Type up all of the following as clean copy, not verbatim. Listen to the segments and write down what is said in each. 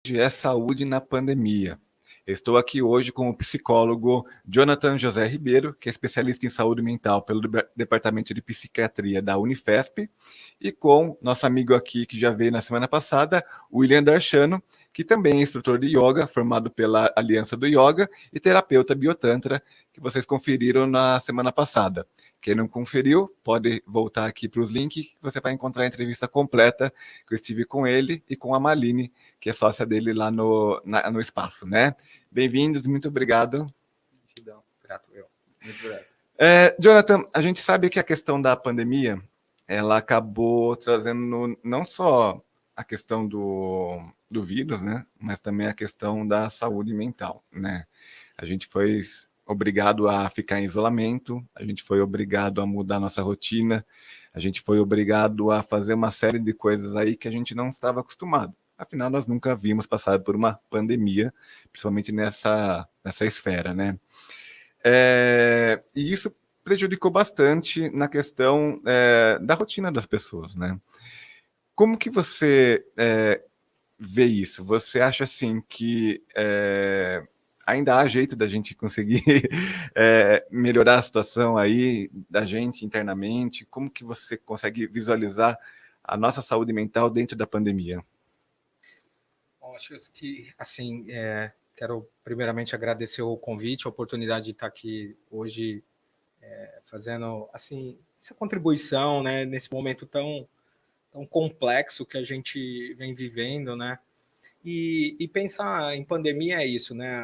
Hoje é saúde na pandemia. Estou aqui hoje com o psicólogo Jonathan José Ribeiro, que é especialista em saúde mental pelo Departamento de Psiquiatria da Unifesp, e com nosso amigo aqui que já veio na semana passada, William Darshano, que também é instrutor de yoga, formado pela Aliança do Yoga, e terapeuta biotantra, que vocês conferiram na semana passada. Quem não conferiu, pode voltar aqui para os links, que você vai encontrar a entrevista completa, que eu estive com ele e com a Maline, que é sócia dele lá no espaço, né? Bem-vindos, muito obrigado. Grato, eu. Muito grato. Jonathan, a gente sabe que a questão da pandemia, ela acabou trazendo não só a questão do vírus, né? Mas também a questão da saúde mental, né? A gente foi obrigado a ficar em isolamento, a gente foi obrigado a mudar nossa rotina, a gente foi obrigado a fazer uma série de coisas aí que a gente não estava acostumado. Afinal, nós nunca vimos passar por uma pandemia, principalmente nessa esfera, né? E isso prejudicou bastante na questão da rotina das pessoas, né? Como que você vê isso? Você acha assim que ainda há jeito da gente conseguir melhorar a situação aí da gente internamente? Como que você consegue visualizar a nossa saúde mental dentro da pandemia? Bom, acho que, assim, quero primeiramente agradecer o convite, a oportunidade de estar aqui hoje fazendo, assim, essa contribuição, né, nesse momento tão complexo que a gente vem vivendo, né? E pensar em pandemia é isso, né?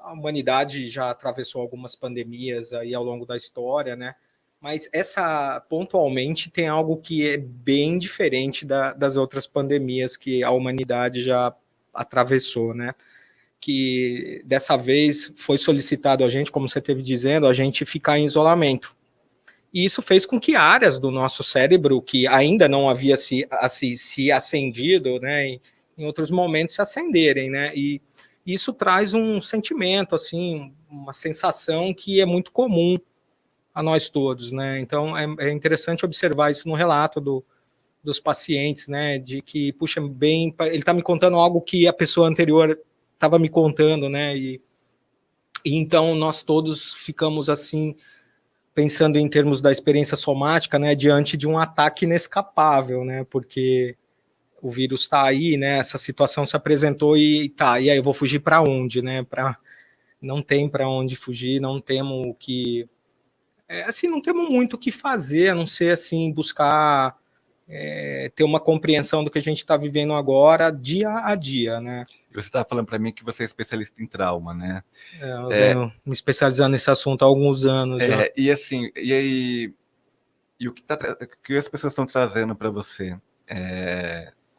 A humanidade já atravessou algumas pandemias aí ao longo da história, né? Mas essa, pontualmente, tem algo que é bem diferente das outras pandemias que a humanidade já atravessou, né? Que dessa vez foi solicitado a gente, como você esteve dizendo, a gente ficar em isolamento. E isso fez com que áreas do nosso cérebro que ainda não havia se acendido, né, em outros momentos se acenderem, né? E isso traz um sentimento, assim, uma sensação que é muito comum a nós todos, né? Então é interessante observar isso no relato dos pacientes, né? De que, puxa, bem, ele está me contando algo que a pessoa anterior estava me contando, né? E então nós todos ficamos assim pensando em termos da experiência somática, né, diante de um ataque inescapável, né, porque o vírus está aí, né, essa situação se apresentou e aí eu vou fugir para onde, né, não tem para onde fugir, não temos o que, assim, não temos muito o que fazer, a não ser, assim, buscar ter uma compreensão do que a gente está vivendo agora, dia a dia, né. Você estava falando para mim que você é especialista em trauma, né? Eu venho me especializando nesse assunto há alguns anos já. E assim, e aí, e o que as pessoas estão trazendo para você,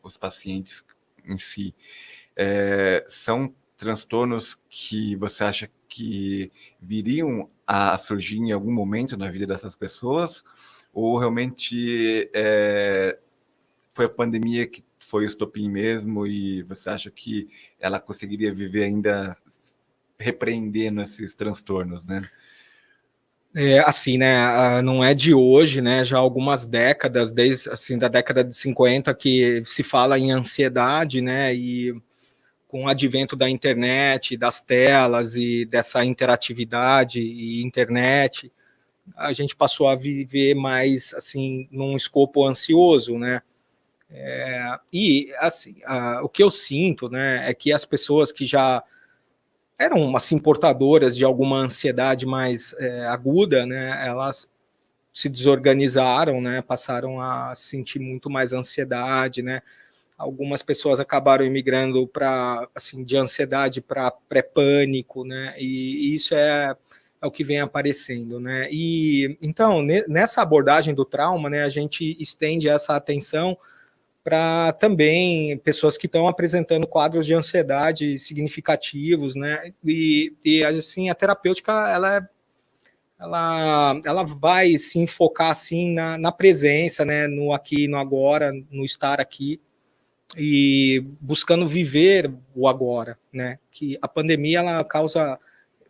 os pacientes em si, são transtornos que você acha que viriam a surgir em algum momento na vida dessas pessoas? Ou realmente foi a pandemia que foi o estopim mesmo e você acha que ela conseguiria viver ainda repreendendo esses transtornos, né? Assim, né, não é de hoje, né, já há algumas décadas, desde, assim, da década de 50, que se fala em ansiedade, né, e com o advento da internet, das telas e dessa interatividade e internet, a gente passou a viver mais, assim, num escopo ansioso, né, e, assim, o que eu sinto, né, é que as pessoas que já eram, assim, portadoras de alguma ansiedade mais aguda, né, elas se desorganizaram, né, passaram a sentir muito mais ansiedade, né, algumas pessoas acabaram migrando para, assim, de ansiedade para pré-pânico, né, e isso é o que vem aparecendo, né, e então, nessa abordagem do trauma, né, a gente estende essa atenção para também pessoas que estão apresentando quadros de ansiedade significativos, né, e assim, a terapêutica, ela vai se enfocar assim na presença, né, no aqui, no agora, no estar aqui e buscando viver o agora, né? Que a pandemia ela causa,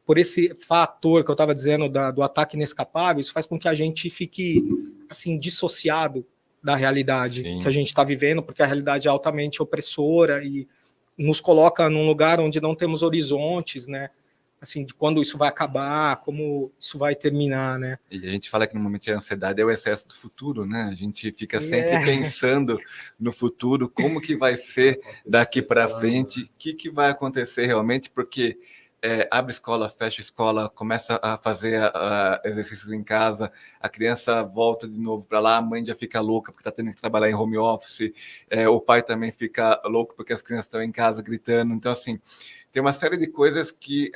por esse fator que eu estava dizendo do ataque inescapável, isso faz com que a gente fique assim dissociado da realidade Sim. que a gente está vivendo, porque a realidade é altamente opressora e nos coloca num lugar onde não temos horizontes, né? Assim, de quando isso vai acabar, como isso vai terminar, né? E a gente fala que normalmente a ansiedade é o excesso do futuro, né? A gente fica sempre pensando no futuro, como que vai ser daqui para frente, o que vai acontecer realmente, porque abre escola, fecha escola, começa a fazer exercícios em casa, a criança volta de novo para lá, a mãe já fica louca porque está tendo que trabalhar em home office, o pai também fica louco porque as crianças estão em casa gritando. Então, assim, tem uma série de coisas que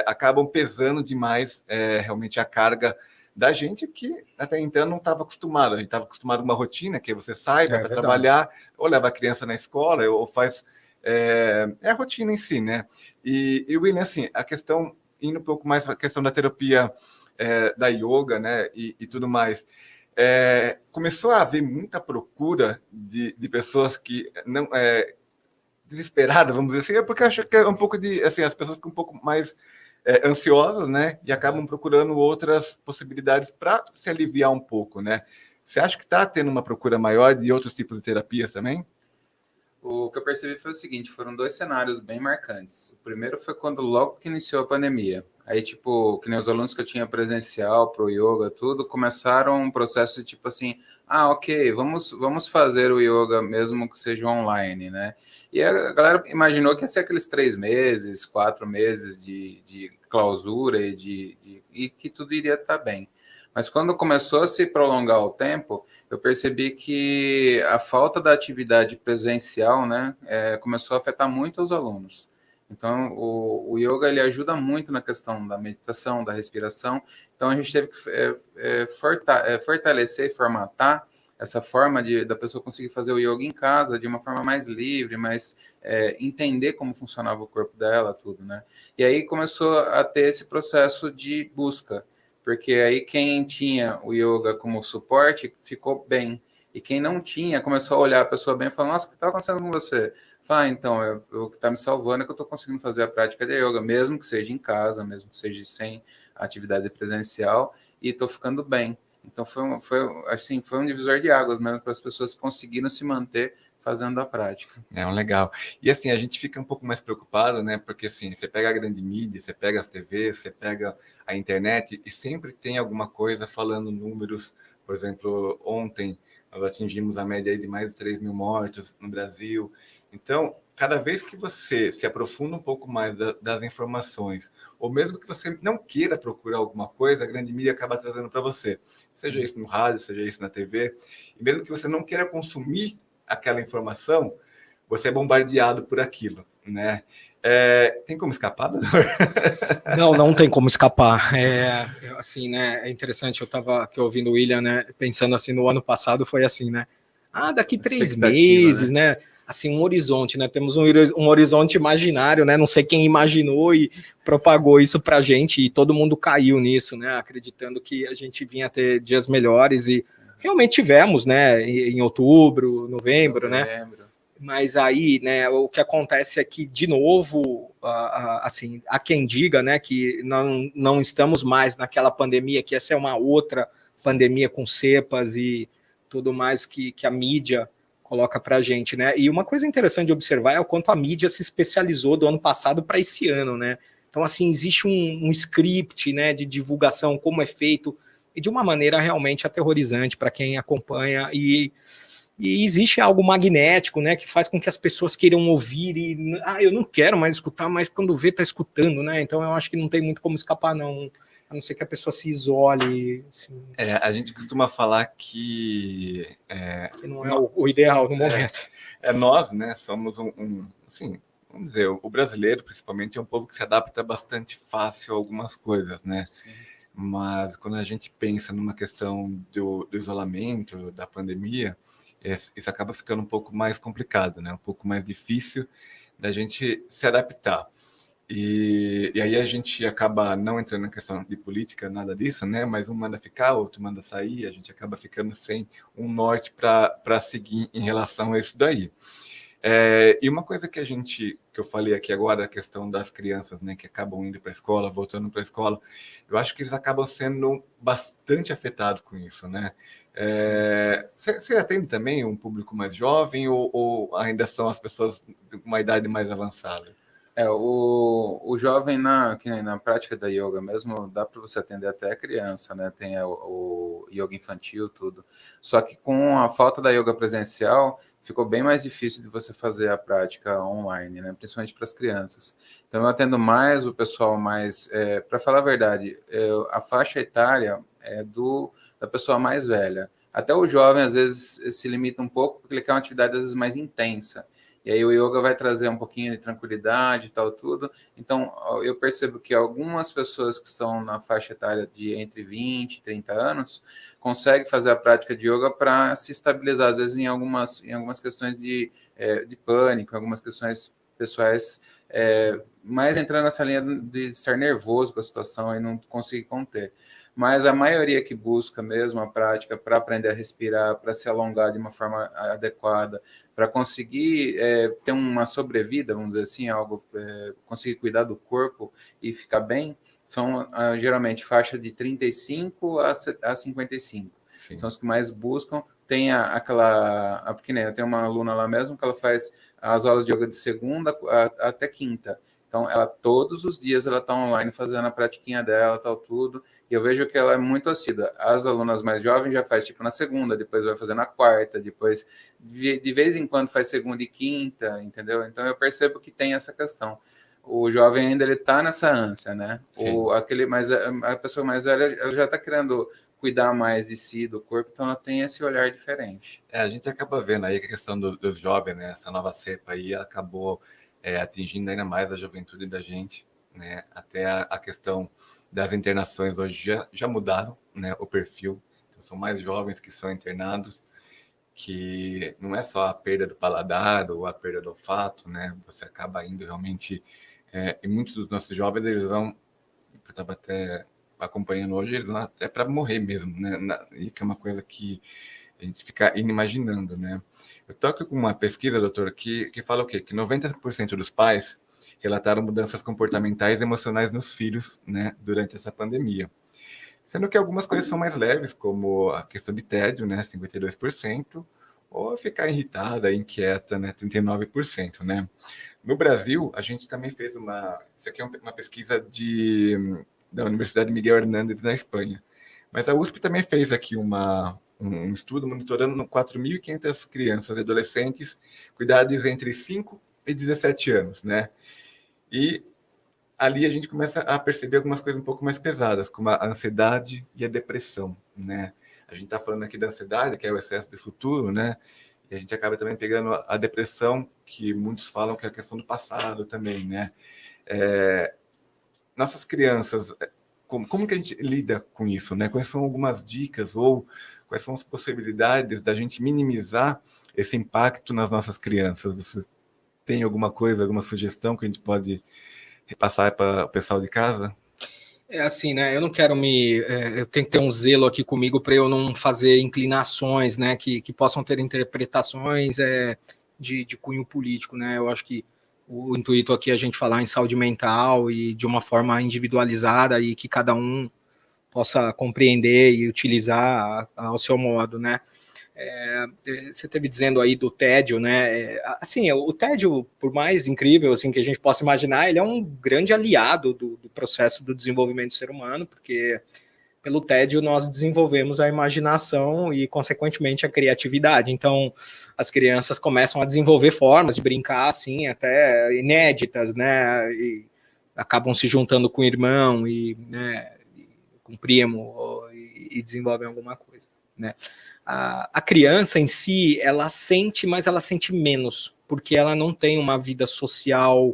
acabam pesando demais realmente a carga da gente que até então não estava acostumado. A gente estava acostumado com uma rotina que você sai, vai para trabalhar, ou leva a criança na escola, ou faz... a rotina em si, né? E William, assim, a questão, indo um pouco mais para a questão da terapia da yoga, né, e tudo mais, começou a haver muita procura de pessoas que não... desesperada, vamos dizer assim, porque eu acho que é um pouco de, assim, as pessoas ficam um pouco mais ansiosas, né, e acabam procurando outras possibilidades para se aliviar um pouco, né? Você acha que está tendo uma procura maior de outros tipos de terapias também? O que eu percebi foi o seguinte, foram dois cenários bem marcantes. O primeiro foi quando logo que iniciou a pandemia. Aí, tipo, que nem os alunos que eu tinha presencial pro yoga, tudo, começaram um processo de tipo assim, ok, vamos fazer o yoga mesmo que seja online, né? E a galera imaginou que ia ser aqueles 3 meses, 4 meses de clausura e que tudo iria estar bem. Mas quando começou a se prolongar o tempo, eu percebi que a falta da atividade presencial, né, começou a afetar muito os alunos. Então, o yoga ele ajuda muito na questão da meditação, da respiração. Então, a gente teve que fortalecer e formatar essa forma da pessoa conseguir fazer o yoga em casa de uma forma mais livre, mais entender como funcionava o corpo dela, tudo, né? E aí começou a ter esse processo de busca, porque aí quem tinha o yoga como suporte ficou bem, e quem não tinha começou a olhar a pessoa bem e falar, nossa, o que está acontecendo com você? Fala, então, o que está me salvando é que eu estou conseguindo fazer a prática de yoga, mesmo que seja em casa, mesmo que seja sem atividade presencial, e estou ficando bem. Então, foi um divisor de águas mesmo para as pessoas que conseguiram se manter fazendo a prática. Legal. E assim, a gente fica um pouco mais preocupado, né? Porque assim, você pega a grande mídia, você pega as TVs, você pega a internet e sempre tem alguma coisa falando números. Por exemplo, ontem nós atingimos a média aí de mais de 3 mil mortos no Brasil. Então, cada vez que você se aprofunda um pouco mais das informações, ou mesmo que você não queira procurar alguma coisa, a grande mídia acaba trazendo para você. Seja isso no rádio, seja isso na TV. E mesmo que você não queira consumir aquela informação, você é bombardeado por aquilo, né? Tem como escapar, doutor? Não tem como escapar. Assim, né? É interessante, eu estava aqui ouvindo o William, né? Pensando assim, no ano passado foi assim, né? Daqui 3 meses, né? Assim, um horizonte, né? Temos um horizonte imaginário, né? Não sei quem imaginou e propagou isso pra gente, e todo mundo caiu nisso, né? Acreditando que a gente vinha ter dias melhores, e realmente tivemos, né? Em outubro, novembro, né? Mas aí, né, o que acontece é que, de novo, assim, há quem diga, né, que não estamos mais naquela pandemia, que essa é uma outra pandemia com cepas e tudo mais que a mídia coloca para a gente, né? E uma coisa interessante de observar é o quanto a mídia se especializou do ano passado para esse ano, né? Então, assim, existe um script, né, de divulgação, como é feito, e de uma maneira realmente aterrorizante para quem acompanha, e existe algo magnético, né, que faz com que as pessoas queiram ouvir e, eu não quero mais escutar, mas quando vê, tá escutando, né? Então eu acho que não tem muito como escapar, não. A não ser que a pessoa se isole. Assim. A gente costuma falar que não é o ideal no momento. Nós, né, somos assim, vamos dizer, o brasileiro, principalmente, é um povo que se adapta bastante fácil a algumas coisas, né? Sim. Mas quando a gente pensa numa questão do isolamento, da pandemia, isso acaba ficando um pouco mais complicado, né? Um pouco mais difícil da gente se adaptar. E aí a gente acaba não entrando na questão de política, nada disso, né? Mas um manda ficar, outro manda sair, a gente acaba ficando sem um norte para seguir em relação a isso daí. E uma coisa que eu falei aqui agora, a questão das crianças, né, que acabam indo para a escola, voltando para a escola, eu acho que eles acabam sendo bastante afetados com isso, né? Você atende também um público mais jovem ou ainda são as pessoas com uma idade mais avançada? O jovem, que nem na prática da yoga mesmo, dá para você atender até a criança, né? Tem o yoga infantil, tudo. Só que com a falta da yoga presencial, ficou bem mais difícil de você fazer a prática online, né? Principalmente para as crianças. Então, eu atendo mais o pessoal mais... para falar a verdade, a faixa etária é da pessoa mais velha. Até o jovem, às vezes, se limita um pouco, porque ele quer uma atividade, às vezes, mais intensa. E aí o yoga vai trazer um pouquinho de tranquilidade e tal, tudo. Então, eu percebo que algumas pessoas que estão na faixa etária de entre 20 e 30 anos conseguem fazer a prática de yoga para se estabilizar, às vezes em algumas questões de pânico, em algumas questões pessoais, mais entrando nessa linha de estar nervoso com a situação e não conseguir conter. Mas a maioria que busca mesmo a prática para aprender a respirar, para se alongar de uma forma adequada, para conseguir ter uma sobrevida, vamos dizer assim, conseguir cuidar do corpo e ficar bem, são geralmente faixa de 35 a 55. Sim. São os que mais buscam. Tem porque eu tenho uma aluna lá mesmo que ela faz as aulas de yoga de segunda até quinta. Então, todos os dias ela está online fazendo a pratiquinha dela, tal, tudo. E eu vejo que ela é muito assídua. As alunas mais jovens já faz tipo na segunda, depois vai fazer na quarta, depois de vez em quando faz segunda e quinta, entendeu? Então eu percebo que tem essa questão. O jovem ainda ele está nessa ânsia, né? Mas a pessoa mais velha ela já está querendo cuidar mais de si, do corpo, então ela tem esse olhar diferente. A gente acaba vendo aí que a questão dos jovens, né? Essa nova cepa aí acabou atingindo ainda mais a juventude da gente, né? Até a questão das internações hoje já mudaram, né? O perfil, então, são mais jovens que são internados, que não é só a perda do paladar ou a perda do olfato, né? Você acaba indo realmente... e muitos dos nossos jovens, eles vão... Eu estava até acompanhando hoje, eles vão até para morrer mesmo, né? E que é uma coisa que a gente fica inimaginando, né? Eu estou aqui com uma pesquisa, doutor, que fala o quê? Que 90% dos pais relataram mudanças comportamentais e emocionais nos filhos, né, durante essa pandemia. Sendo que algumas coisas são mais leves, como a questão de tédio, né, 52%, ou ficar irritada, inquieta, né, 39%, né. No Brasil, a gente também fez isso aqui é uma pesquisa da Universidade Miguel Hernández, na Espanha. Mas a USP também fez aqui um estudo monitorando 4.500 crianças e adolescentes com idades entre 5 e 17 anos, né? E ali a gente começa a perceber algumas coisas um pouco mais pesadas, como a ansiedade e a depressão, né? A gente está falando aqui da ansiedade, que é o excesso de futuro, né? E a gente acaba também pegando a depressão, que muitos falam que é a questão do passado também, né? Nossas crianças, como que a gente lida com isso, né? Quais são algumas dicas ou quais são as possibilidades da gente minimizar esse impacto nas nossas crianças? Você tem alguma coisa, alguma sugestão que a gente pode repassar para o pessoal de casa? É assim, né? Eu não quero eu tenho que ter um zelo aqui comigo para eu não fazer inclinações, né? Que possam ter interpretações de cunho político, né? Eu acho que o intuito aqui é a gente falar em saúde mental e de uma forma individualizada e que cada um possa compreender e utilizar ao seu modo, né? Você esteve dizendo aí do tédio, né? Assim, o tédio, por mais incrível assim que a gente possa imaginar, ele é um grande aliado do processo do desenvolvimento do ser humano, porque pelo tédio nós desenvolvemos a imaginação e, consequentemente, a criatividade. Então, as crianças começam a desenvolver formas de brincar, assim, até inéditas, né? E acabam se juntando com o irmão e, né, com o primo e desenvolvem alguma coisa, né? A criança em si, ela sente, mas ela sente menos, porque ela não tem uma vida social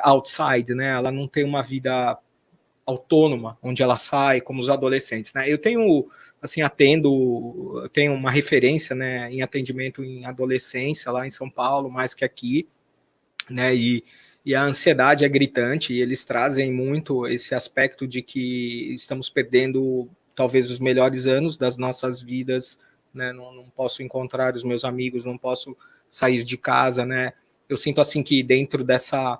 outside, né? Ela não tem uma vida autônoma, onde ela sai, como os adolescentes, né? Eu tenho, assim, tenho uma referência, né, em atendimento em adolescência, lá em São Paulo, mais que aqui, né, e a ansiedade é gritante, e eles trazem muito esse aspecto de que estamos perdendo, talvez, os melhores anos das nossas vidas, né, não posso encontrar os meus amigos, não posso sair de casa, né? Eu sinto assim que dentro dessa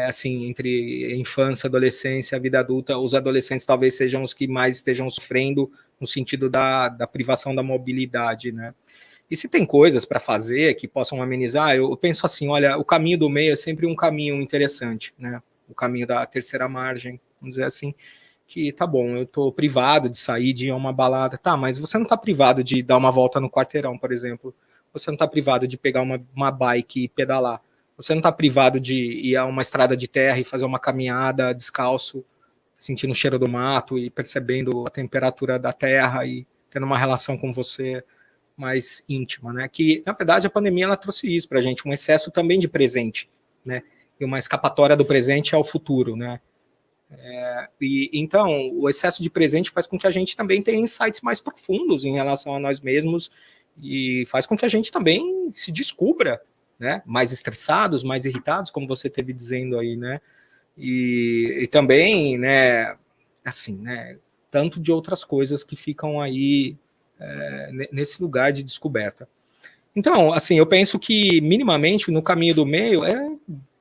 assim, entre infância, adolescência, vida adulta, os adolescentes talvez sejam os que mais estejam sofrendo no sentido da privação da mobilidade, né? E se tem coisas para fazer que possam amenizar, eu penso assim, olha, o caminho do meio é sempre um caminho interessante, né? O caminho da terceira margem, vamos dizer assim, que tá bom, eu tô privado de sair, de ir a uma balada, tá, mas você não tá privado de dar uma volta no quarteirão, por exemplo. Você não tá privado de pegar uma bike e pedalar. Você não tá privado de ir a uma estrada de terra e fazer uma caminhada descalço, sentindo o cheiro do mato e percebendo a temperatura da terra e tendo uma relação com você mais íntima, né? Que, na verdade, a pandemia ela trouxe isso para a gente, um excesso também de presente, né? E uma escapatória do presente ao futuro, né? E então, o excesso de presente faz com que a gente também tenha insights mais profundos em relação a nós mesmos e faz com que a gente também se descubra, né? Mais estressados, mais irritados, como você teve dizendo aí, né? E também, né? Assim, né? Tanto de outras coisas que ficam aí nesse lugar de descoberta. Então, assim, eu penso que minimamente no caminho do meio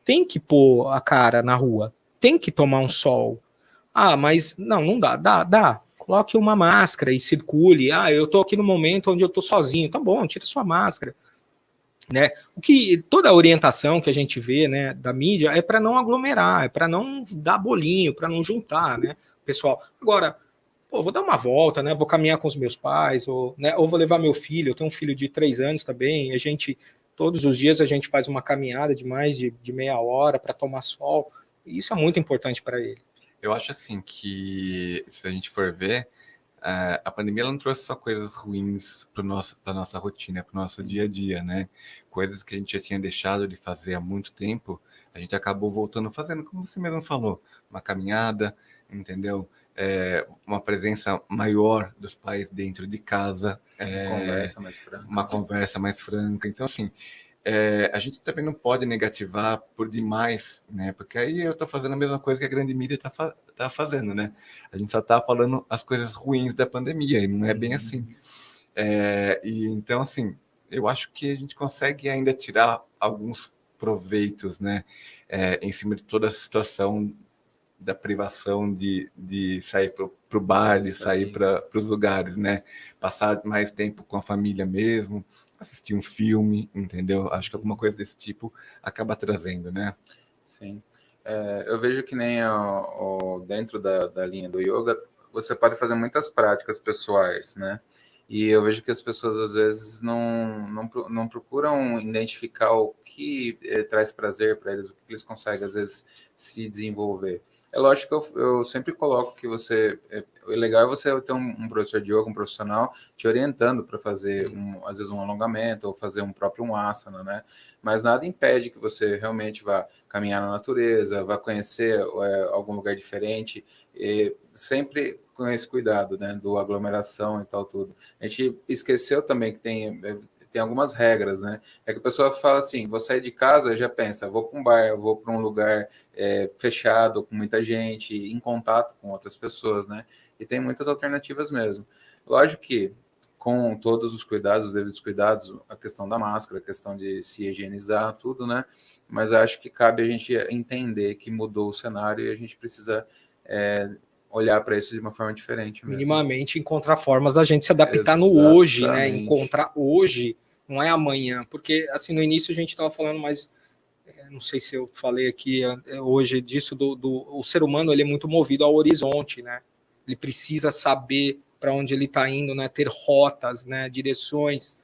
tem que pôr a cara na rua, tem que tomar um sol. Ah, mas não dá. Coloque uma máscara e circule. Ah, eu tô aqui no momento onde eu tô sozinho. Tá bom, tira sua máscara. Né? O que toda a orientação que a gente vê, né, da mídia é para não aglomerar, é para não dar bolinho, para não juntar, né, pessoal. Agora, pô, vou dar uma volta, né? Vou caminhar com os meus pais, ou vou levar meu filho. Eu tenho um filho de 3 anos também. A gente, todos os dias, a gente faz uma caminhada de mais de meia hora para tomar sol. E isso é muito importante para ele. Eu acho assim que, se a gente for ver, a pandemia não trouxe só coisas ruins para a nossa rotina, para o nosso dia a dia, né? Coisas que a gente já tinha deixado de fazer há muito tempo, a gente acabou voltando fazendo, como você mesmo falou, uma caminhada, entendeu? Uma presença maior dos pais dentro de casa, uma conversa mais franca. Então, assim, a gente também não pode negativar por demais, né? Porque aí eu estou fazendo a mesma coisa que a grande mídia tá fazendo, né? A gente só está falando as coisas ruins da pandemia, e não é bem assim. E então, assim, eu acho que a gente consegue ainda tirar alguns proveitos, né? Em cima de toda a situação da privação de sair para o bar, de sair para os lugares, né? Passar mais tempo com a família mesmo, assistir um filme, entendeu? Acho que alguma coisa desse tipo acaba trazendo, né? Sim. Eu vejo que nem dentro da linha do yoga, você pode fazer muitas práticas pessoais, né? E eu vejo que as pessoas, às vezes, não procuram identificar o que traz prazer para eles, o que eles conseguem, às vezes, se desenvolver. É lógico que eu sempre coloco que o legal é você ter um professor de yoga, um profissional, te orientando para fazer, às vezes, um alongamento ou fazer um próprio asana, né? Mas nada impede que você realmente vá caminhar na natureza, vá conhecer algum lugar diferente, e sempre com esse cuidado, né, do aglomeração e tal, tudo. A gente esqueceu também que tem algumas regras, né? É que a pessoa fala assim, vou sair de casa, já pensa, vou para um bar, vou para um lugar fechado, com muita gente, em contato com outras pessoas, né? E tem muitas alternativas mesmo. Lógico que com todos os cuidados, os devidos cuidados, a questão da máscara, a questão de se higienizar, tudo, né? Mas acho que cabe a gente entender que mudou o cenário e a gente precisa olhar para isso de uma forma diferente mesmo. Minimamente encontrar formas da gente se adaptar no hoje, né? Encontrar hoje, não é amanhã. Porque, assim, no início a gente estava falando, mas não sei se eu falei aqui hoje disso, o ser humano ele é muito movido ao horizonte, né? Ele precisa saber para onde ele está indo, né? Ter rotas, né? Direções,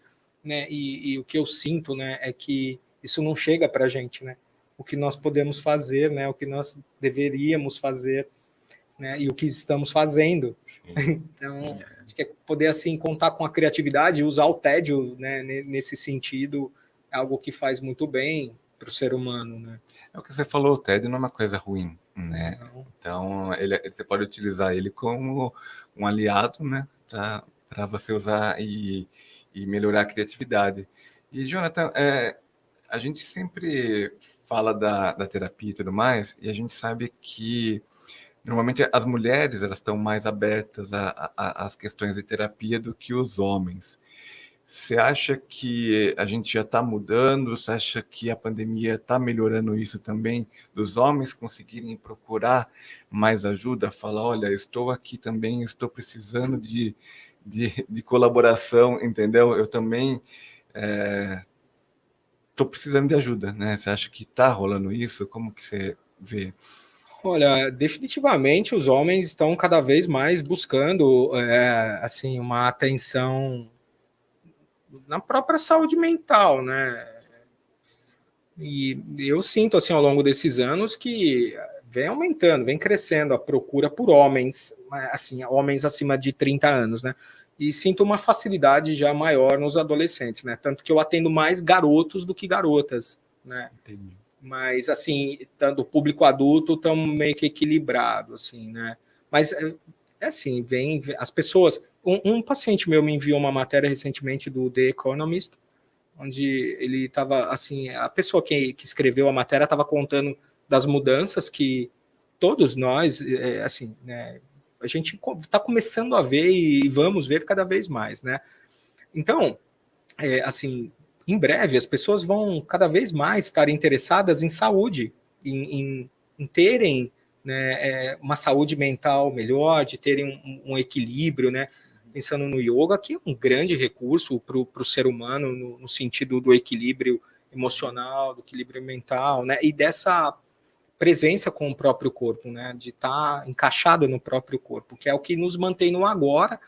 né? E o que eu sinto, né? É que isso não chega para a gente, né? O que nós podemos fazer, né? O que nós deveríamos fazer, né, e o que estamos fazendo. Então, acho que é poder assim contar com a criatividade e usar o tédio, né, nesse sentido, é algo que faz muito bem para o ser humano, né? É o que você falou, o tédio não é uma coisa ruim, né? Não. Então, você pode utilizar ele como um aliado, né, para você usar e melhorar a criatividade. E, Jonathan, a gente sempre fala da terapia e tudo mais, e a gente sabe que normalmente as mulheres elas estão mais abertas às questões de terapia do que os homens. Você acha que a gente já está mudando? Você acha que a pandemia está melhorando isso também? Dos homens conseguirem procurar mais ajuda? Falar, olha, eu estou aqui também, estou precisando de colaboração, entendeu? Eu também estou precisando de ajuda, né? Você acha que está rolando isso? Como que você vê? Olha, definitivamente os homens estão cada vez mais buscando assim, uma atenção na própria saúde mental, né? E eu sinto assim ao longo desses anos que vem aumentando, vem crescendo a procura por homens, assim, homens acima de 30 anos, né? E sinto uma facilidade já maior nos adolescentes, né? Tanto que eu atendo mais garotos do que garotas, né? Entendi. Mas assim, tanto o público adulto estão meio que equilibrado, assim, né? Mas assim, vem as pessoas. Um paciente meu me enviou uma matéria recentemente do The Economist, onde ele estava assim, a pessoa que escreveu a matéria estava contando das mudanças que todos nós, assim, né? A gente está começando a ver e vamos ver cada vez mais, né? Então, assim, em breve as pessoas vão cada vez mais estar interessadas em saúde, em terem, né, uma saúde mental melhor, de terem um equilíbrio, né? Pensando no yoga, que é um grande recurso para o ser humano no sentido do equilíbrio emocional, do equilíbrio mental, né? E dessa presença com o próprio corpo, né? De estar encaixado no próprio corpo, que é o que nos mantém no agora,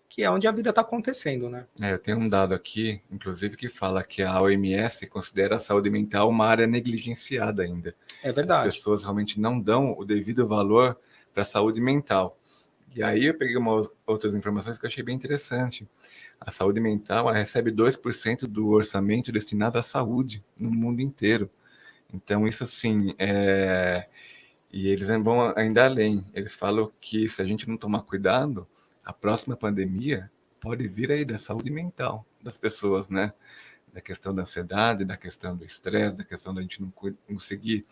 que é onde a vida está acontecendo, né? Eu tenho um dado aqui, inclusive, que fala que a OMS considera a saúde mental uma área negligenciada ainda. É verdade. As pessoas realmente não dão o devido valor para a saúde mental. E aí eu peguei outras informações que eu achei bem interessante. A saúde mental recebe 2% do orçamento destinado à saúde no mundo inteiro. Então, isso assim, e eles vão ainda além. Eles falam que se a gente não tomar cuidado, a próxima pandemia pode vir aí da saúde mental das pessoas, né? Da questão da ansiedade, da questão do estresse, da questão da gente não conseguir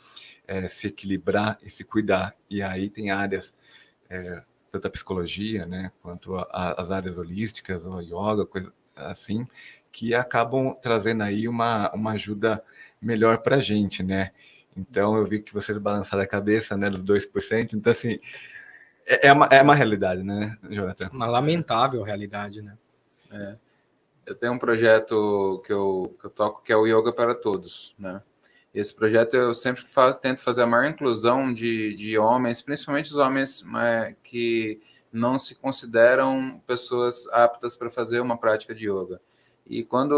se equilibrar e se cuidar. E aí tem áreas, tanto a psicologia, né, quanto as áreas holísticas, ou yoga, coisa assim, que acabam trazendo aí uma ajuda melhor para a gente, né? Então, eu vi que vocês balançaram a cabeça, né, dos 2%. Então, assim, é uma realidade, né, Jonathan? Uma lamentável realidade, né? Eu tenho um projeto que eu toco, que é o Yoga para Todos, né? Esse projeto eu sempre tento fazer a maior inclusão de homens, principalmente os homens que não se consideram pessoas aptas para fazer uma prática de yoga. E quando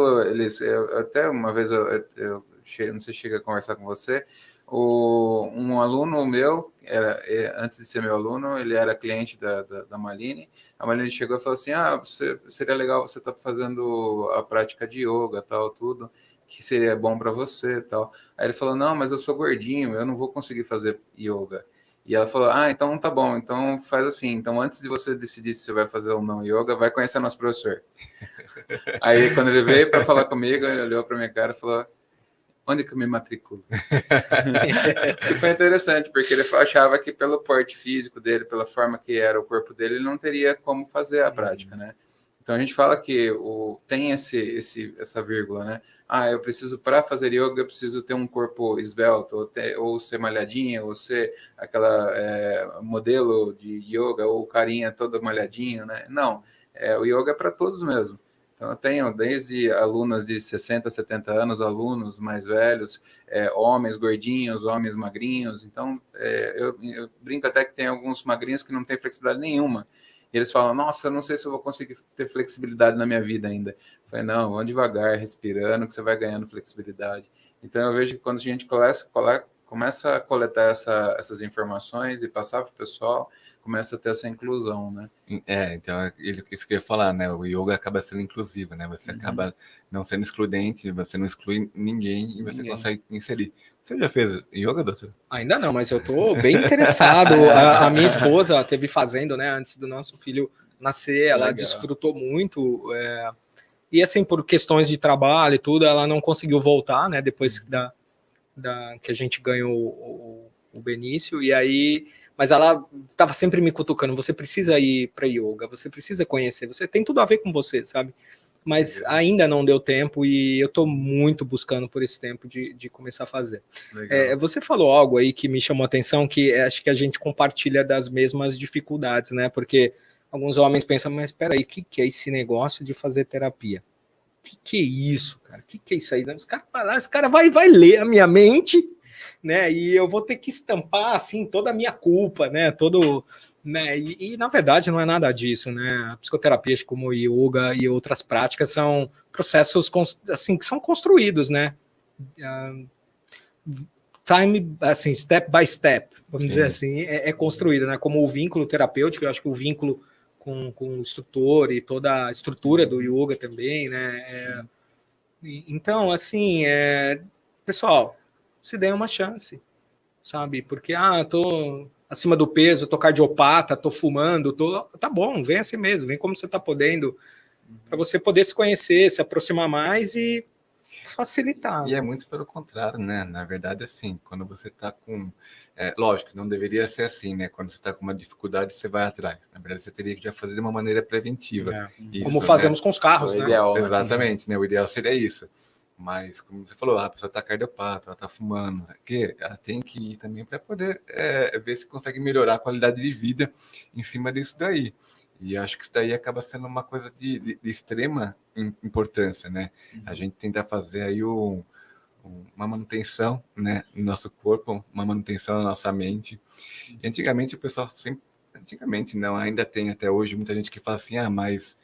até uma vez eu não sei se chega a conversar com você, um aluno meu, antes de ser meu aluno, ele era cliente da Malini. A Malini chegou e falou assim, seria legal você estar fazendo a prática de yoga, tal, tudo, que seria bom para você, tal. Aí ele falou, não, mas eu sou gordinho, eu não vou conseguir fazer yoga. E ela falou, então tá bom, então faz assim, então antes de você decidir se você vai fazer ou não yoga, vai conhecer nosso professor. Aí quando ele veio para falar comigo, ele olhou para minha cara e falou, onde que eu me matriculo? E foi interessante, porque ele achava que pelo porte físico dele, pela forma que era o corpo dele, ele não teria como fazer a prática, né? Então a gente fala que tem essa vírgula, né? Eu preciso, para fazer yoga, eu preciso ter um corpo esbelto, ou ser malhadinha, ou ser aquela modelo de yoga, ou carinha todo malhadinho, né? Não, o yoga é para todos mesmo. Então, eu tenho desde alunas de 60, 70 anos, alunos mais velhos, homens gordinhos, homens magrinhos. Então, eu brinco até que tem alguns magrinhos que não têm flexibilidade nenhuma. E eles falam, nossa, eu não sei se eu vou conseguir ter flexibilidade na minha vida ainda. Eu falei, não, vamos devagar, respirando, que você vai ganhando flexibilidade. Então, eu vejo que quando a gente começa a coletar essas informações e passar para o pessoal, começa a ter essa inclusão, né? Então, isso que eu ia falar, né? O yoga acaba sendo inclusivo, né? Você acaba não sendo excludente, você não exclui ninguém e você consegue inserir. Você já fez yoga, doutor? Ainda não, mas eu estou bem interessado. A minha esposa teve fazendo, né? Antes do nosso filho nascer, ela desfrutou muito. E assim, por questões de trabalho e tudo, ela não conseguiu voltar, né? Depois que a gente ganhou o Benício, e aí... Mas ela estava sempre me cutucando, você precisa ir para yoga, você precisa conhecer, você tem tudo a ver com você, sabe? mas ainda não deu tempo e eu estou muito buscando por esse tempo de começar a fazer. Você falou algo aí que me chamou a atenção, que acho que a gente compartilha das mesmas dificuldades, né? Porque alguns homens pensam, mas espera aí, o que é esse negócio de fazer terapia? O que é isso, cara? O que é isso aí? Esse cara vai ler a minha mente, né? E eu vou ter que estampar assim toda a minha culpa, né? Né? E na verdade não é nada disso, né? A psicoterapia, como o yoga e outras práticas, são processos assim que são construídos, né? Time, assim, step by step, vamos dizer assim, é construído, né? Como o vínculo terapêutico, eu acho que o vínculo com o instrutor e toda a estrutura do yoga também, né? Então, assim, pessoal, se dê uma chance, sabe? Porque, tô acima do peso, tô cardiopata, tô fumando, tá bom, vem assim mesmo, vem como você tá podendo, para você poder se conhecer, se aproximar mais e facilitar. E é muito pelo contrário, né? Na verdade, assim, quando você está com... lógico, não deveria ser assim, né? Quando você está com uma dificuldade, você vai atrás. Na verdade, você teria que já fazer de uma maneira preventiva. Isso, como fazemos, né, com os carros, né? Ideal, exatamente, né? O ideal seria isso. Mas, como você falou, a pessoa está cardiopata, ela está fumando, ela tem que ir também para poder ver se consegue melhorar a qualidade de vida em cima disso daí. E acho que isso daí acaba sendo uma coisa de extrema importância, né? A gente tenta fazer aí uma manutenção, né, no nosso corpo, uma manutenção na nossa mente. E antigamente o pessoal sempre... Antigamente não, ainda tem até hoje muita gente que fala assim, mas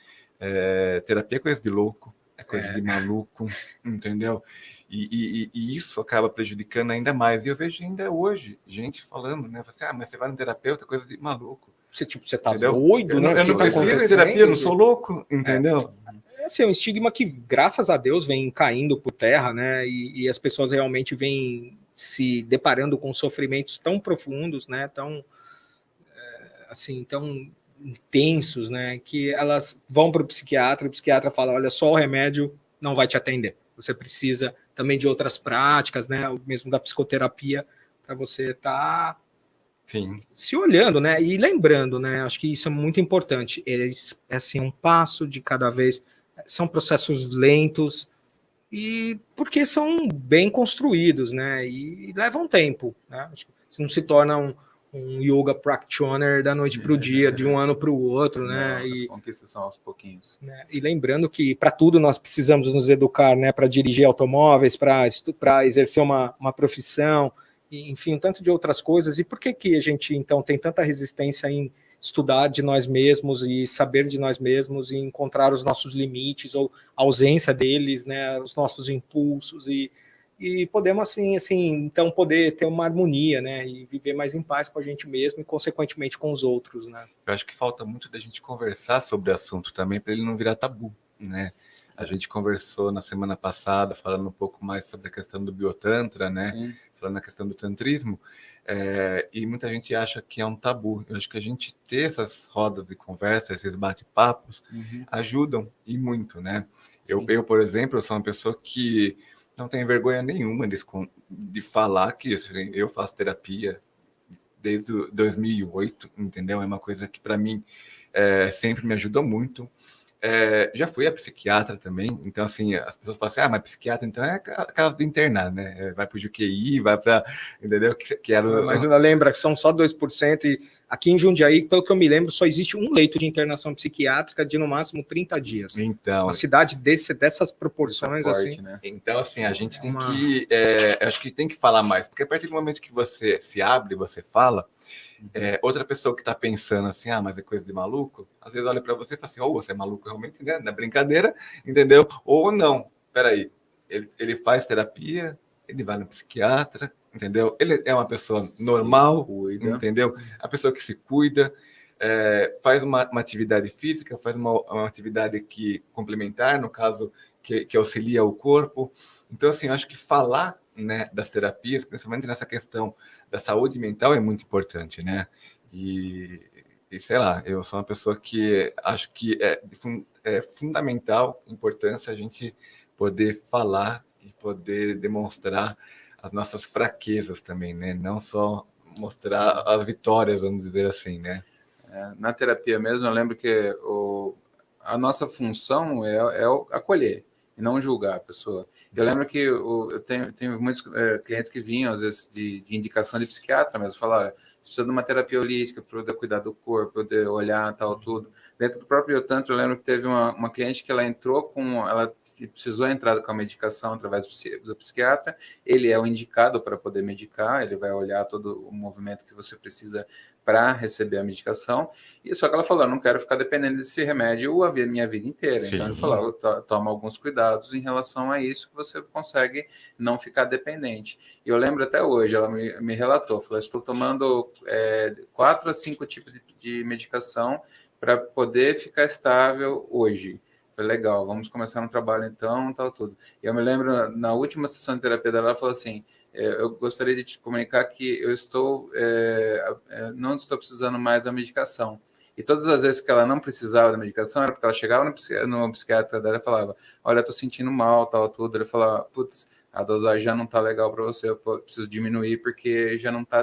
terapia é coisa de louco, é coisa de maluco, entendeu? E isso acaba prejudicando ainda mais. E eu vejo ainda hoje gente falando, né? Assim, mas você vai no terapeuta, é coisa de maluco. Você tá doido, né? Eu não preciso de terapia, eu não sou louco, entendeu? É um estigma que, graças a Deus, vem caindo por terra, né? E as pessoas realmente vêm se deparando com sofrimentos tão profundos, né? Tão intensos, né? Que elas vão para o psiquiatra fala, olha, só o remédio não vai te atender. Você precisa também de outras práticas, né? Mesmo da psicoterapia, para você estar se olhando, né? E lembrando, né? Acho que isso é muito importante. É assim, um passo de cada vez. São processos lentos e porque são bem construídos, né? E levam tempo, né? Você não se torna um yoga practitioner da noite para o dia, de um ano para o outro, né? Não, as conquistas são aos pouquinhos. Né? E lembrando que para tudo nós precisamos nos educar, né? Para dirigir automóveis, para exercer uma profissão, enfim, um tanto de outras coisas. E por que a gente, então, tem tanta resistência em estudar de nós mesmos e saber de nós mesmos e encontrar os nossos limites ou a ausência deles, né? Os nossos impulsos e podemos, assim, então, poder ter uma harmonia, né? E viver mais em paz com a gente mesmo e, consequentemente, com os outros, né? Eu acho que falta muito da gente conversar sobre o assunto também, para ele não virar tabu, né? A gente conversou na semana passada, falando um pouco mais sobre a questão do biotantra, né? Sim. Falando na questão do tantrismo, e muita gente acha que é um tabu. Eu acho que a gente ter essas rodas de conversa, esses bate-papos, ajudam e muito, né? Eu, por exemplo, eu sou uma pessoa que não tenho vergonha nenhuma de falar que assim, eu faço terapia desde 2008, entendeu? É uma coisa que para mim sempre me ajudou muito. Já fui a psiquiatra também, então assim, as pessoas falam assim, mas psiquiatra então é casa de internar, né? Vai para o QI, vai para, entendeu? Mas ainda lembra que são só 2% e aqui em Jundiaí, pelo que eu me lembro, só existe um leito de internação psiquiátrica de no máximo 30 dias. Então, uma cidade dessas proporções, forte, assim. Né? Então, assim, a gente tem que, acho que tem que falar mais, porque a partir do momento que você se abre, você fala, outra pessoa que está pensando assim, mas é coisa de maluco, às vezes olha para você e fala assim, ou você é maluco realmente, né? Na brincadeira, entendeu? Ou não, peraí, ele faz terapia, ele vai no psiquiatra, entendeu? Ele é uma pessoa normal, entendeu? A pessoa que se cuida, faz uma atividade física, faz uma atividade complementar, no caso, que auxilia o corpo. Então, assim, eu acho que falar, né, das terapias, principalmente nessa questão da saúde mental, é muito importante, né? E sei lá, eu sou uma pessoa que acho que é fundamental, importância a gente poder falar e poder demonstrar as nossas fraquezas também, né? Não só mostrar as vitórias, vamos dizer assim, né? Na terapia mesmo, eu lembro que a nossa função é acolher e não julgar a pessoa. Eu lembro que eu tenho muitos clientes que vinham, às vezes, de indicação de psiquiatra, mas falaram, você precisa de uma terapia holística para poder cuidar do corpo, poder olhar, tal, tudo. Dentro do próprio Biotantra, eu lembro que teve uma cliente que ela entrou ela precisou entrar com a medicação através do psiquiatra, ele é o indicado para poder medicar, ele vai olhar todo o movimento que você precisa para receber a medicação, e só que ela falou, não quero ficar dependendo desse remédio a minha vida inteira. Sim. Então ele falou, toma alguns cuidados em relação a isso, que você consegue não ficar dependente. E eu lembro até hoje, ela me relatou, falou, estou tomando 4 a 5 tipos de medicação para poder ficar estável hoje. Falei, legal, vamos começar um trabalho então, tal, tudo. E eu me lembro, na última sessão de terapia dela, ela falou assim, eu gostaria de te comunicar que eu não estou precisando mais da medicação. E todas as vezes que ela não precisava da medicação, era porque ela chegava no psiquiatra dela e falava, olha, eu tô sentindo mal, tal, tudo. Ele falava, putz, a dosagem já não tá legal para você, eu preciso diminuir porque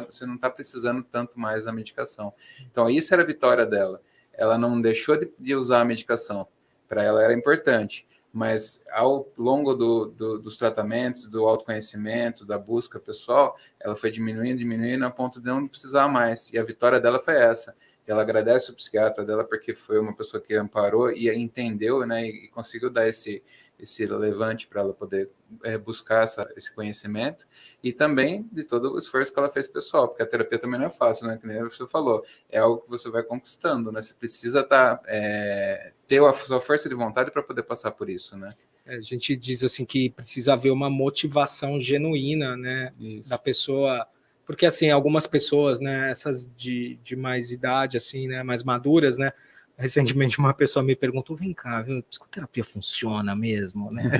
você não tá precisando tanto mais da medicação. Então, isso era a vitória dela. Ela não deixou de usar a medicação. Para ela era importante. Mas ao longo dos tratamentos, do autoconhecimento, da busca pessoal, ela foi diminuindo a ponto de não precisar mais. E a vitória dela foi essa. Ela agradece o psiquiatra dela porque foi uma pessoa que amparou e entendeu, né, e conseguiu dar esse levante para ela poder buscar esse conhecimento, e também de todo o esforço que ela fez pessoal, porque a terapia também não é fácil, né, que nem você falou, é algo que você vai conquistando, né, você precisa ter a sua força de vontade para poder passar por isso, né. A gente diz assim que precisa haver uma motivação genuína, né, da pessoa, porque assim, algumas pessoas, né, essas de mais idade, assim, né, mais maduras, né, recentemente uma pessoa me perguntou, vem cá, viu, psicoterapia funciona mesmo, né?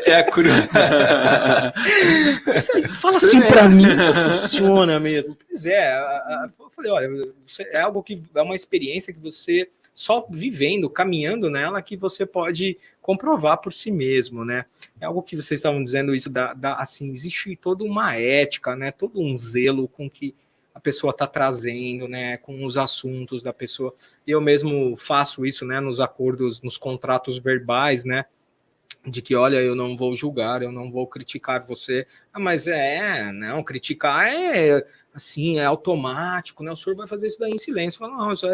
É curioso. Fala assim para mim, isso funciona mesmo. Pois é, eu falei, olha, é algo que é uma experiência que você só vivendo, caminhando nela, que você pode comprovar por si mesmo, né? É algo que vocês estavam dizendo isso assim, existe toda uma ética, né? Todo um zelo com que a pessoa está trazendo, né, com os assuntos da pessoa. Eu mesmo faço isso, né, nos acordos, nos contratos verbais, né, de que, olha, eu não vou julgar, eu não vou criticar você. Mas não, criticar assim, é automático, né, o senhor vai fazer isso daí em silêncio. Falo, não, isso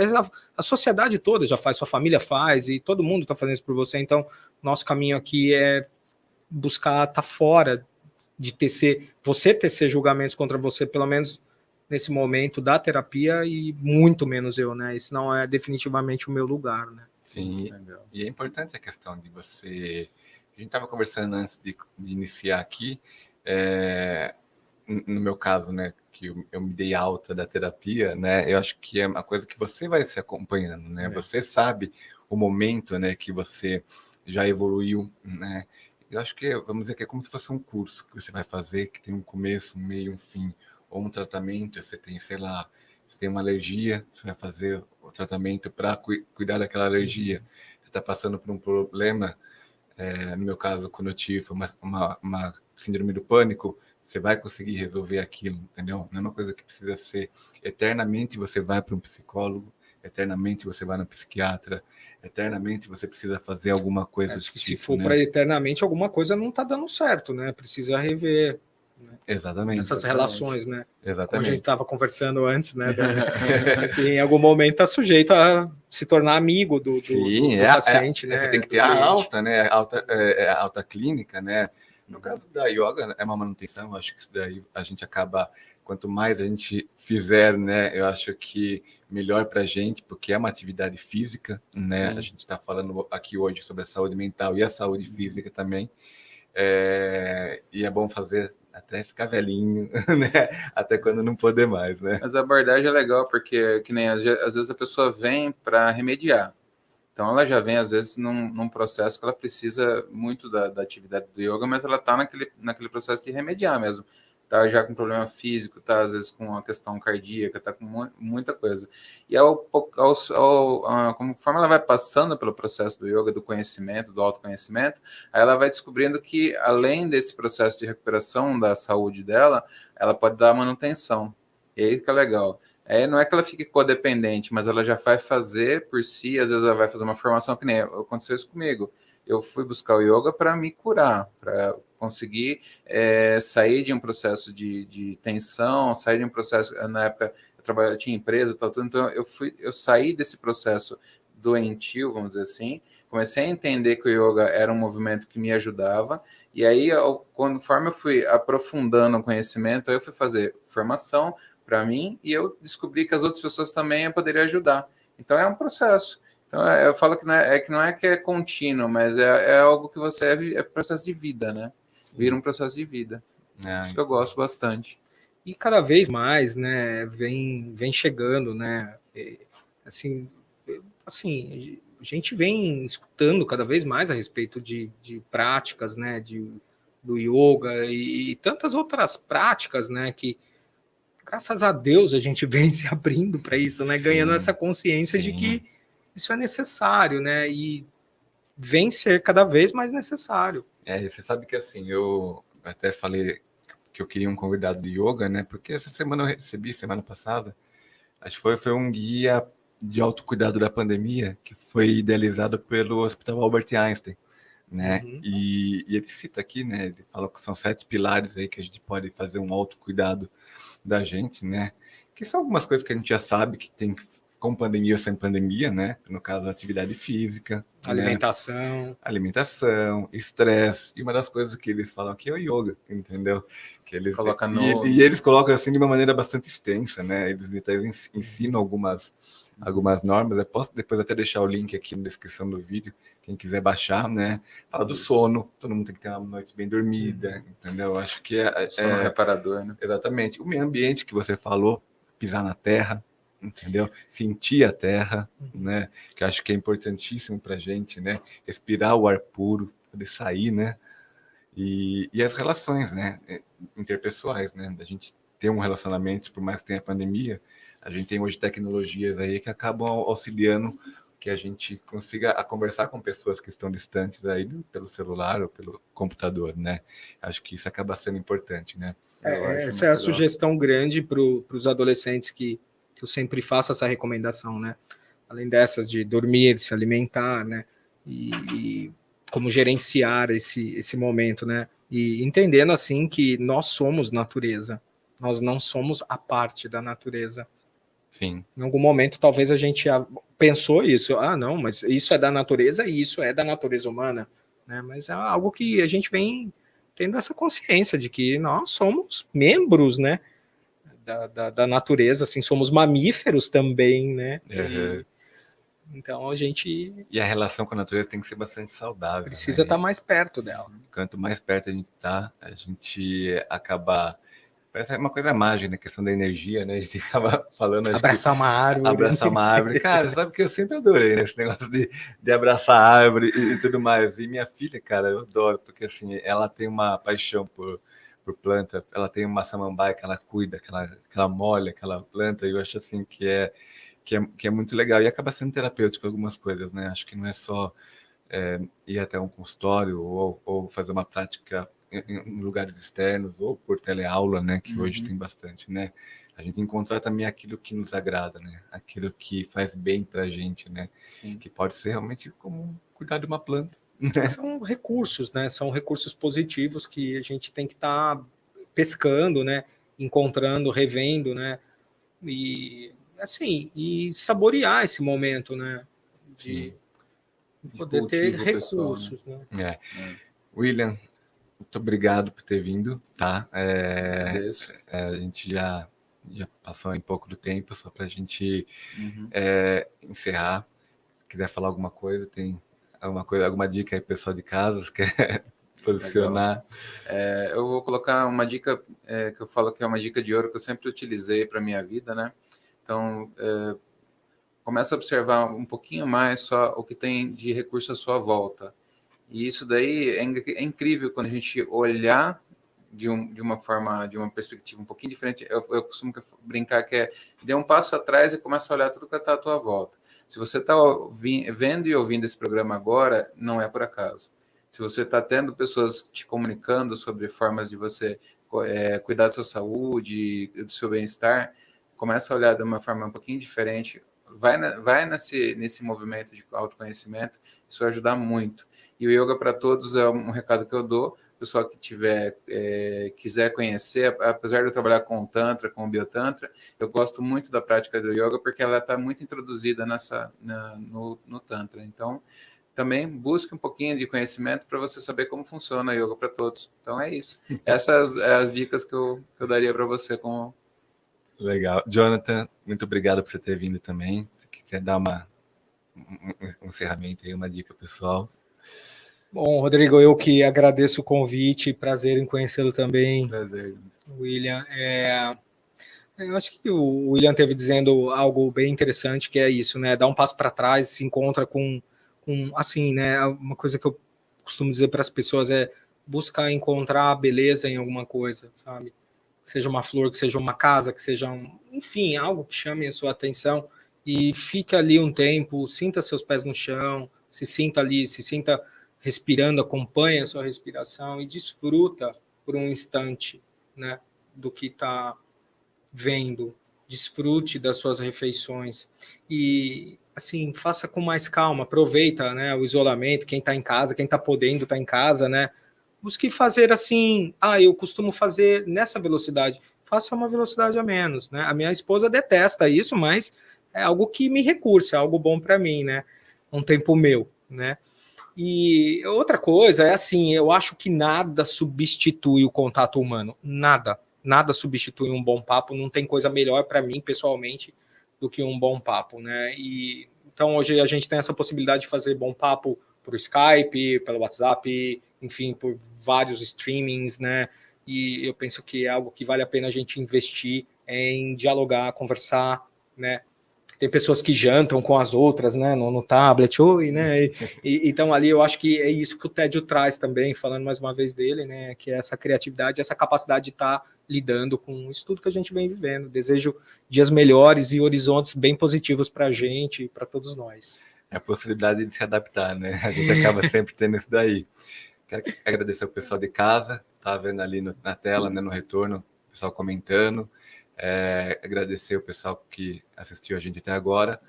a sociedade toda já faz, sua família faz, e todo mundo está fazendo isso por você, então nosso caminho aqui é buscar estar fora de tecer julgamentos contra você, pelo menos nesse momento da terapia, e muito menos eu, né? Isso não é definitivamente o meu lugar, né? Sim, e é importante a questão de você... A gente estava conversando antes de iniciar aqui, no meu caso, né, que eu me dei alta da terapia, né? Eu acho que é uma coisa que você vai se acompanhando, né? Você sabe o momento, né, que você já evoluiu, né? Eu acho que, vamos dizer que é como se fosse um curso que você vai fazer, que tem um começo, um meio, um fim, ou um tratamento, você tem, sei lá, você tem uma alergia, você vai fazer o tratamento para cuidar daquela alergia. Você está passando por um problema, no meu caso, quando eu tive uma síndrome do pânico, você vai conseguir resolver aquilo, entendeu? Não é uma coisa que precisa ser eternamente você vai para um psicólogo, eternamente você vai no psiquiatra, eternamente você precisa fazer alguma coisa desse tipo. Se for, né, para eternamente, alguma coisa não está dando certo, né? Precisa rever, né, exatamente, essas relações, né? Exatamente. Como a gente estava conversando antes, né? Assim, em algum momento está sujeito a se tornar amigo do paciente, né? Você tem que ter a alta, né? A alta clínica, né? No caso da yoga, é uma manutenção. Eu acho que isso daí a gente acaba, quanto mais a gente fizer, né? Eu acho que melhor para a gente, porque é uma atividade física, né? Sim. A gente está falando aqui hoje sobre a saúde mental e a saúde física também. E é bom fazer até ficar velhinho, né? Até quando não poder mais, né? Mas a abordagem é legal, porque que nem às vezes a pessoa vem para remediar. Então ela já vem, às vezes, num processo que ela precisa muito da atividade do yoga, mas ela está naquele processo de remediar mesmo. Está já com problema físico, está às vezes com uma questão cardíaca, está com muita coisa. E conforme ela vai passando pelo processo do yoga, do conhecimento, do autoconhecimento, aí ela vai descobrindo que, além desse processo de recuperação da saúde dela, ela pode dar manutenção. E aí que é legal. Não é que ela fique codependente, mas ela já vai fazer por si, às vezes ela vai fazer uma formação que nem aconteceu isso comigo. Eu fui buscar o yoga para me curar, para conseguir sair de um processo de tensão, sair de um processo, na época eu tinha empresa, tal, tudo, então eu saí desse processo doentio, vamos dizer assim, comecei a entender que o yoga era um movimento que me ajudava, e aí, conforme eu fui aprofundando o conhecimento, eu fui fazer formação para mim, e eu descobri que as outras pessoas também eu poderia ajudar. Então, é um processo. Então, eu falo que não é que é contínuo, mas é algo que você é processo de vida, né? Sim. Vira um processo de vida. Isso que eu gosto bastante. E cada vez mais, né, vem chegando, né, assim, a gente vem escutando cada vez mais a respeito de práticas, né, do yoga e tantas outras práticas, né, que graças a Deus a gente vem se abrindo para isso, né, ganhando essa consciência de que isso é necessário, né, e vem ser cada vez mais necessário. Você sabe que assim, eu até falei que eu queria um convidado de yoga, né? Porque essa semana eu recebi, semana passada, acho que foi um guia de autocuidado da pandemia que foi idealizado pelo Hospital Albert Einstein, né? E ele cita aqui, né? Ele fala que são 7 pilares aí que a gente pode fazer um autocuidado da gente, né? Que são algumas coisas que a gente já sabe que tem com pandemia ou sem pandemia, né? No caso, atividade física, alimentação, estresse. E uma das coisas que eles falam aqui é o yoga, entendeu? Que eles E eles colocam assim de uma maneira bastante extensa, né? Eles ensinam algumas normas. Eu posso depois até deixar o link aqui na descrição do vídeo, quem quiser baixar, né? Fala do sono, todo mundo tem que ter uma noite bem dormida, entendeu? Eu acho que sono reparador, né? Exatamente. O meio ambiente que você falou, pisar na terra, entendeu? Sentir a terra, né? Que eu acho que é importantíssimo pra gente, né? Respirar o ar puro, poder sair, né? E as relações, né? Interpessoais, né? A gente ter um relacionamento, por mais que tenha pandemia, a gente tem hoje tecnologias aí que acabam auxiliando que a gente consiga conversar com pessoas que estão distantes aí pelo celular ou pelo computador, né? Acho que isso acaba sendo importante, né? Essa é a sugestão grande para os adolescentes que eu sempre faço essa recomendação, né? Além dessas de dormir, se alimentar, né? E como gerenciar esse momento, né? E entendendo assim que nós somos natureza, nós não somos a parte da natureza. Sim. Em algum momento, talvez a gente pensou isso. Ah, não, mas isso é da natureza e isso é da natureza humana, né? Mas é algo que a gente vem tendo essa consciência de que nós somos membros, né? Da natureza, assim, somos mamíferos também, né? Então a gente... E a relação com a natureza tem que ser bastante saudável. Precisa estar mais perto dela. Quanto mais perto a gente acaba... Parece uma coisa mágica, né? Questão da energia, né? A gente acaba falando... Abraçar uma árvore. Abraçar uma árvore. Cara, sabe que eu sempre adorei, né? Esse negócio de abraçar a árvore e tudo mais. E minha filha, cara, eu adoro, porque assim, ela tem uma paixão por planta, ela tem uma samambaia que ela cuida, que ela molha aquela planta, e eu acho assim que é muito legal, e acaba sendo terapêutico algumas coisas, né? Acho que não é só ir até um consultório ou fazer uma prática em lugares externos ou por teleaula, né? Que hoje tem bastante, né? A gente encontrar também aquilo que nos agrada, né? Aquilo que faz bem pra gente, né? Sim. Que pode ser realmente como cuidar de uma planta. São recursos, né? São recursos positivos que a gente tem que estar pescando, né? Encontrando, revendo, né? E assim, e saborear esse momento, né? De poder ter recursos, pessoal, né? William, muito obrigado por ter vindo, tá? A gente já passou um pouco do tempo, só para a gente encerrar. Se quiser falar alguma coisa, tem alguma dica aí, pessoal de casa, se quer posicionar? Eu vou colocar uma dica que eu falo que é uma dica de ouro que eu sempre utilizei para minha vida, né? Então, começa a observar um pouquinho mais só o que tem de recurso à sua volta. E isso daí é incrível quando a gente olhar de uma forma, de uma perspectiva um pouquinho diferente. Eu costumo brincar que dê um passo atrás e começa a olhar tudo que está à tua volta. Se você está vendo e ouvindo esse programa agora, não é por acaso. Se você está tendo pessoas te comunicando sobre formas de você cuidar da sua saúde, do seu bem-estar, começa a olhar de uma forma um pouquinho diferente, vai nesse movimento de autoconhecimento, isso vai ajudar muito. E o Yoga para Todos é um recado que eu dou. O pessoal que quiser conhecer, apesar de eu trabalhar com o Tantra, com o Biotantra, eu gosto muito da prática do Yoga porque ela está muito introduzida no Tantra. Então, também busque um pouquinho de conhecimento para você saber como funciona o Yoga para Todos. Então, é isso. Essas são as dicas que eu daria para você. Legal. Jonathan, muito obrigado por você ter vindo também. Se quiser dar um encerramento aí, uma dica pessoal. Bom, Rodrigo, eu que agradeço o convite, prazer em conhecê-lo também. Prazer. William. Eu acho que o William teve dizendo algo bem interessante, que é isso, né? Dar um passo para trás, se encontra com assim, né? Uma coisa que eu costumo dizer para as pessoas é buscar encontrar beleza em alguma coisa, sabe? Que seja uma flor, que seja uma casa, que seja, enfim, algo que chame a sua atenção e fica ali um tempo, sinta seus pés no chão, se sinta respirando, acompanha a sua respiração e desfruta por um instante, né, do que está vendo, desfrute das suas refeições e, assim, faça com mais calma, aproveita, né, o isolamento, quem está em casa, quem está podendo estar em casa, né, busque fazer assim, eu costumo fazer nessa velocidade, faça uma velocidade a menos, né, a minha esposa detesta isso, mas é algo que me recursa, é algo bom para mim, né, um tempo meu, né. E outra coisa é assim, eu acho que nada substitui o contato humano, nada substitui um bom papo, não tem coisa melhor para mim, pessoalmente, do que um bom papo, né? E então hoje a gente tem essa possibilidade de fazer bom papo por Skype, pelo WhatsApp, enfim, por vários streamings, né? E eu penso que é algo que vale a pena a gente investir em dialogar, conversar, né? Tem pessoas que jantam com as outras, né, no tablet, né, então ali eu acho que é isso que o Tédio traz também, falando mais uma vez dele, né, que é essa criatividade, essa capacidade de estar lidando com isso tudo que a gente vem vivendo. Desejo dias melhores e horizontes bem positivos para a gente e para todos nós. É a possibilidade de se adaptar, né? A gente acaba sempre tendo isso daí. Quero agradecer ao pessoal de casa, tá vendo ali na tela, né, no retorno, o pessoal comentando. Agradecer o pessoal que assistiu a gente até agora.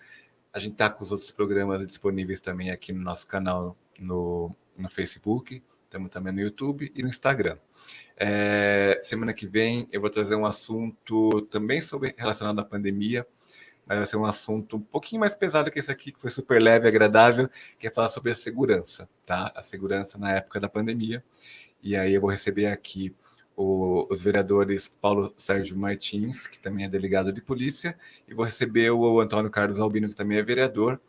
A gente está com os outros programas disponíveis também aqui no nosso canal no Facebook, estamos também no YouTube e no Instagram. Semana que vem eu vou trazer um assunto também relacionado à pandemia, mas vai ser um assunto um pouquinho mais pesado que esse aqui, que foi super leve e agradável, que é falar sobre a segurança, tá? A segurança na época da pandemia. E aí eu vou receber aqui os vereadores Paulo Sérgio Martins, que também é delegado de polícia, e vou receber o Antônio Carlos Albino, que também é vereador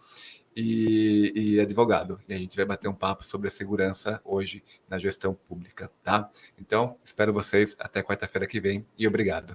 e advogado. E a gente vai bater um papo sobre a segurança hoje na gestão pública, tá? Então, espero vocês até quarta-feira que vem e obrigado.